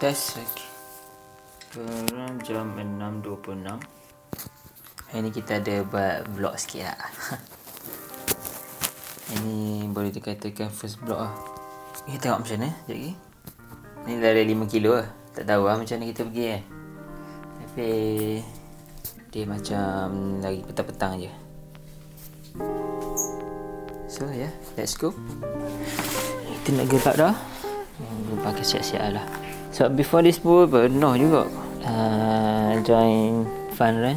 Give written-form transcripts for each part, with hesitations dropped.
Test lagi. Sekarang jam 6.26. Hari ni kita ada buat vlog sikit lah. Ini boleh dikatakan first vlog lah. Kita tengok macam mana sekejap lagi. Ni dah ada 5 kilo lah. Tak tahu lah macam mana kita pergi kan. Tapi dia macam lagi petang-petang je. So yeah, let's go. Kita nak gerak dah. Pakai siap-siap lah. So before this pun penuh juga. Join fun run.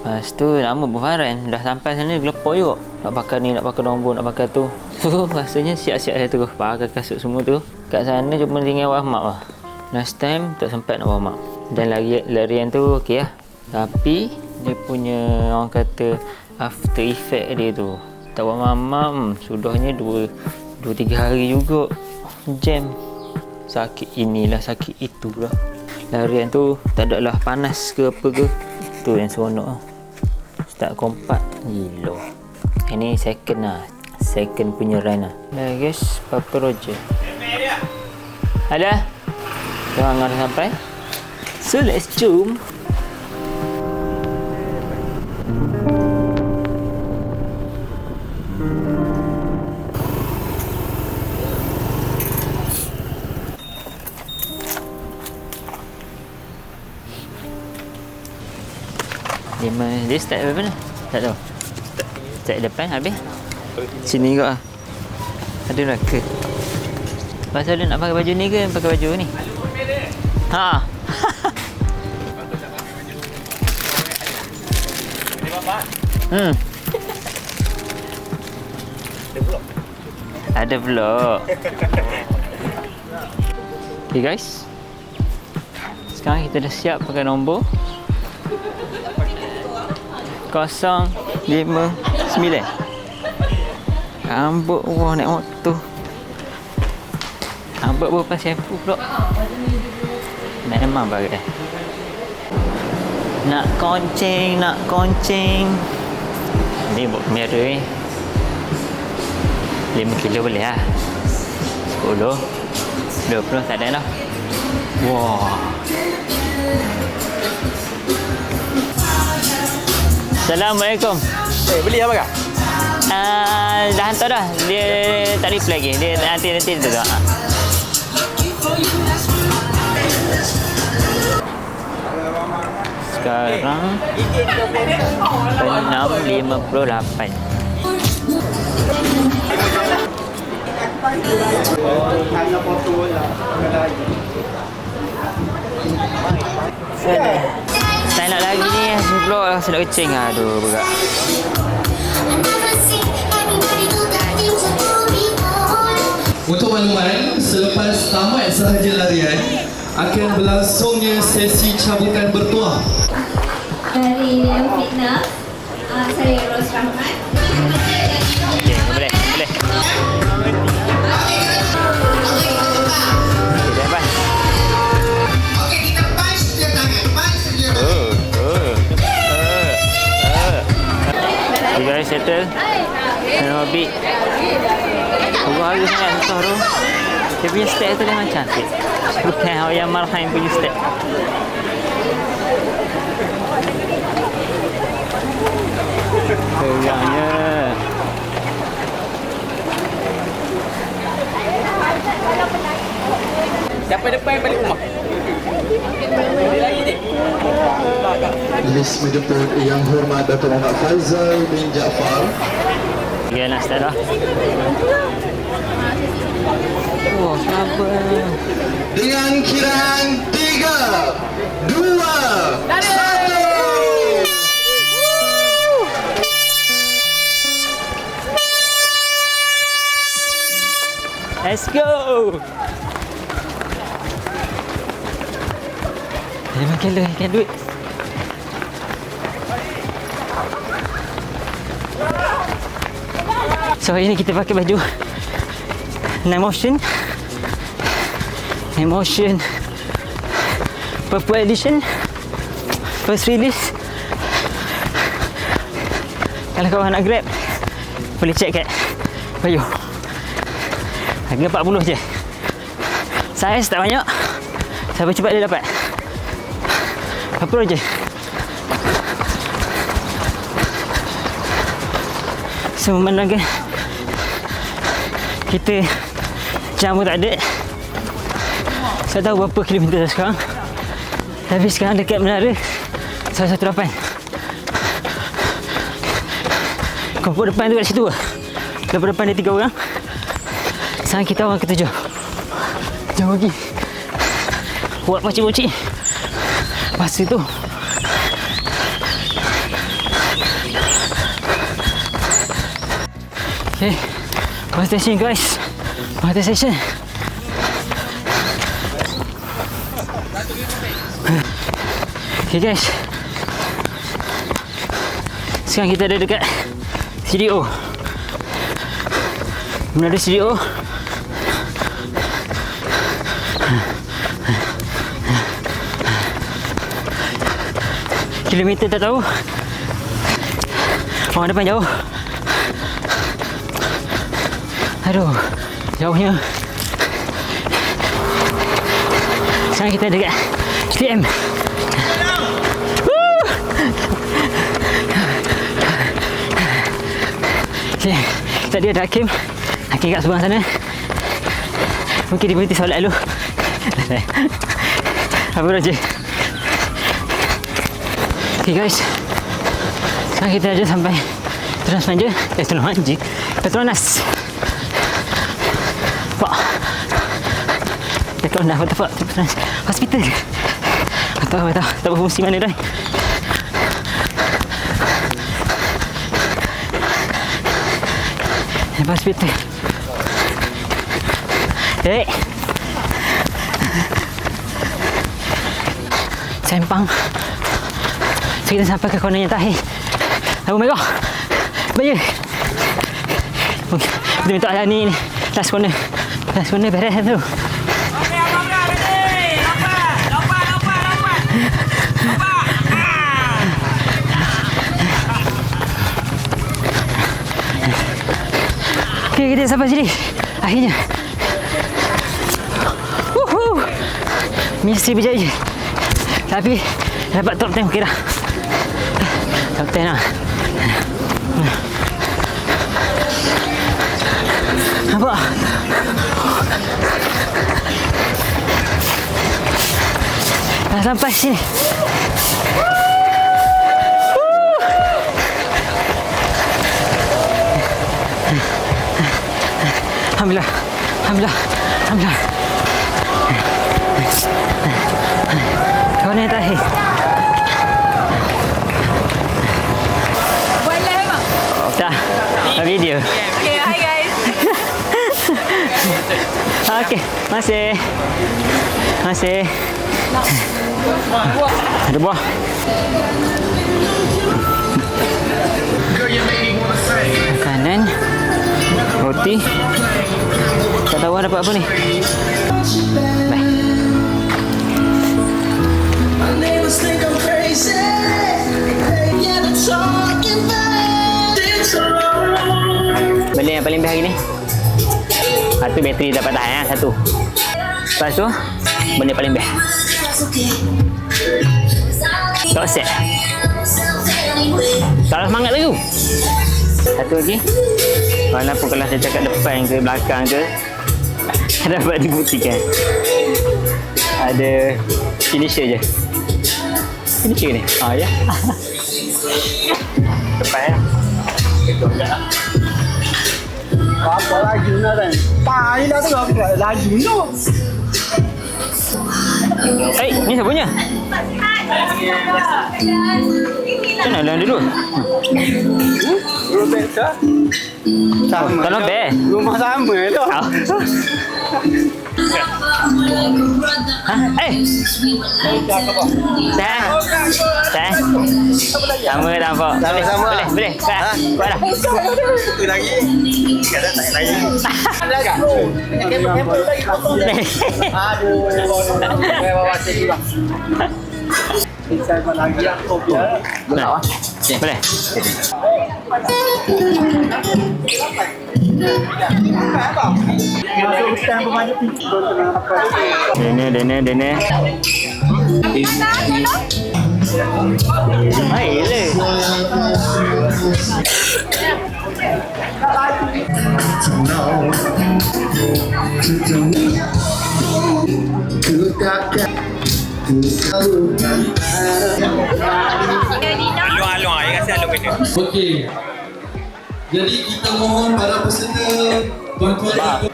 Lepas tu lama pun fun run. Dah sampai sana gelepar juga. Nak pakai ni, nak pakai nombor, nak pakai tu. So rasanya siap-siap saya terus. Pakai kasut semua tu. Kat sana cuma tinggal warm up lah. Last time tak sempat nak warm up. Dan larian tu okey lah. Tapi dia punya orang kata after effect dia tu. Tak warm up sudahnya 2-3 hari juga. Jam. Sakit inilah, sakit itulah. Larian tu tak ada lah panas ke apa ke. Tu yang seronok lah. Start kompak. Gila. Ini second lah. Second punya run lah. Dah guys, Papa Roger. Ada? Tengok dah sampai. So let's jump. Dia start dari mana? Tak tahu. Start depan habis. Sini juga lah. Ada lah ke? Pasal dia nak pakai baju ni ke pakai baju ni? Ha. Ada vlog. Okay guys. Sekarang kita dah siap pakai nombor 059. Rambut wah naik motor. Rambut pun pasal siapa pula. Memang bagai. Nak koncing. Ni buat kamera ni. 5 kilo boleh lah. 10 20 tak ada lah. Wah. Assalamualaikum. Beli apa kah? Dah hantar dah. Dia tak reply lagi. Dia nanti tu tak. Sekarang 6.58. Saya nak lagi ni sebelum sedap kecing. Aduh berat. Untuk makluman, selepas tamat sahaja larian akan berlangsungnya sesi cabutan bertuah. Dari Neo Fitness, saya Ros Rahman. Okey, boleh. Okey, dapat. You guys settle. Dan hobi. Harga sangat besar tu. Dia punya step tu dia macam cantik. Bukan yang Marhain punya step. Tegangnya. Siapa depan yang balik rumah? Dia lagi ni. List menjemput yang hormat Dato' Muhammad Faizal bin Jaafar. Okay, nak start dah. Oh, sabar. Dengan kiraan 3, 2, 1. Let's go! Dia makan lu, ikan duit. So hari ni kita pakai baju Night Motion Purple Edition First release. Kalau korang nak grab boleh check kat bio. Harga 40 je. Saiz tak banyak. Siapa cepat dia dapat. Apa je. So memandangkan kita jam pun tak ada. Saya tahu berapa kilometer dah sekarang. Tapi sekarang dekat menara 118. Kelompok depan tu kat situ lah. Kelompok depan ada 3 orang. Sekarang kita orang ke-7. Jauh lagi. Buat pacik-pacik. Masa tu okay. One station guys. One station. Okay guys. Sekarang kita ada dekat CDO. Menara CDO. Kilometer tak tahu. Orang depan jauh. Aduh, jauhnya. Sekarang kita dekat STM. Okay, tadi ada Hakim. Hakim kat seberang sana. Mungkin dia berhenti solat dulu. Apa Raja? Okay guys, sekarang kita aja sampai Transmanja. Transmanja? Petronas. Pak, dekat mana? What the fuck? Petronas Hospital. Tak berfungsi mana dah. Hospital. Hey. Sempang. So kita sampai ke corner yang terakhir. Oh my god. Bahaya. Kita minta lah ni. Last corner. Last corner beres tu. Okay, kita sampai sini. Akhirnya. Misi berjaya. Tapi dapat top 10 okey dah. Top 10 lah. Nampak? Dah sampai sini. Alhamdulillah. Alhamdulillah. Alhamdulillah. Kau ni terakhir. Buat live bang? Dah. Dah video. Okay, hi guys. Okey. Masih. Masih. Ada buah. Makanan. Roti. Tak tahu dapat apa ni. Bye. Benda yang paling best hari ni. Satu bateri dapat tahan ya, satu. Lepas tu benda paling best. Tak set. Tak ada semangat lagi. Satu lagi. Walaupun kalau saya cakap depan ke belakang ke, dapat dibuktikan. Ada finisher je. Finisher ni. Ya. Depan ya. Apa lagi nak kan? Pai lah tu apa lagi tu? Ni siapa punya? Macam mana dulu? Robek tu? Sama. Tak nampak eh? Rumah sama tu. Dah. Sama nampak. Sama-sama. Boleh. Kuat dah. Itu lagi. Kadang tak lagi. Ada tak? Kepel lagi potong. Aduh. Bawa sini bang. Saya lagi yang top ya. Boleh. Dene. Ay, le. Alung-alung lah. Dia kasi alung benda. Okey. Jadi kita mohon para peserta tuan-tuan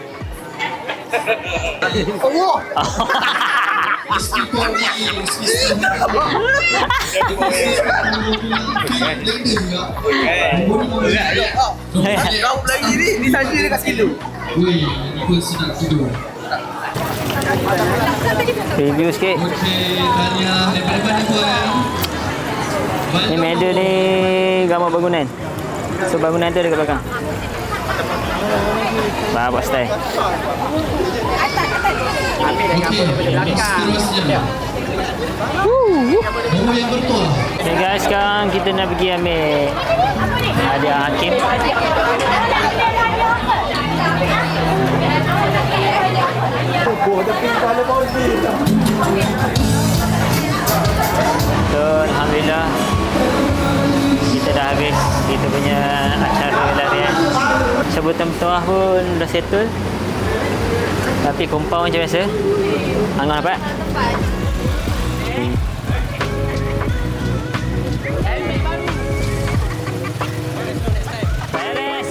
istiqor ni sistem Kau lagi ni, ni saja dekat situ. Wih, ini pun sedap tidur. Review sikit. Okey, tahniah daripada mana puan? Ni medal ni gambar bangunan. So bangunan tu dekat belakang. Buat style. Okey, seterusnya. Nombor yang bertuah. Okay guys, sekarang kita nak pergi ambil hadiah Hakim. So, alhamdulillah kita dah habis kita punya acara larian. Sebutan bertuah pun dah settle. Tapi kompau macam biasa. Angah dapat? Beres.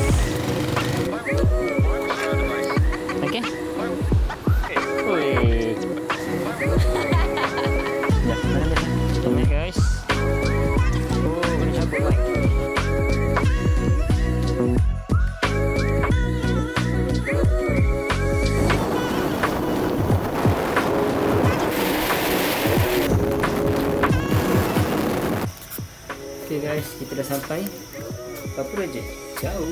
Okey. Wih. Dah, mana dia? Ini guys. Oh, kena cabut mic. Okay guys, kita dah sampai. Apa raja? Ciao.